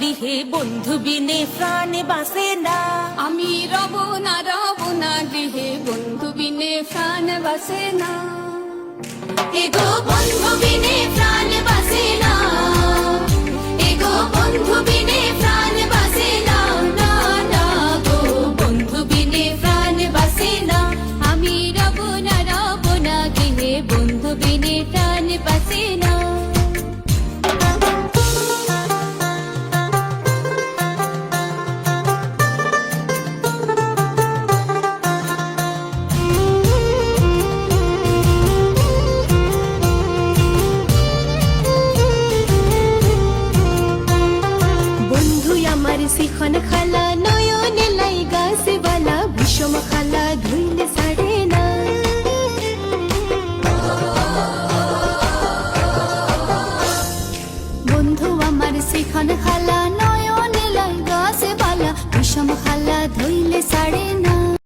দিহে বন্ধু বিনে প্রাণ বাসে না। আমি রব না গৃহে বন্ধু বিনে প্রাণ বাসে না। এগো বন্ধু বিনে প্রাণ বাসে না, এগো বন্ধু বিনে প্রাণ বাসে না, না না গো বন্ধু বিনে প্রাণ বাসে না। আমি রব না গৃহে বন্ধু বিনে প্রাণ বাসে না। শিখন খালা নয়নে লাই গাছে বালা বিষম খালা ধুইলে ছাড়ে না। বন্ধু আমার শিখন খালা নয়নে লাই গাছে বালা বিষম খালা ধইলে ছাড়ে না।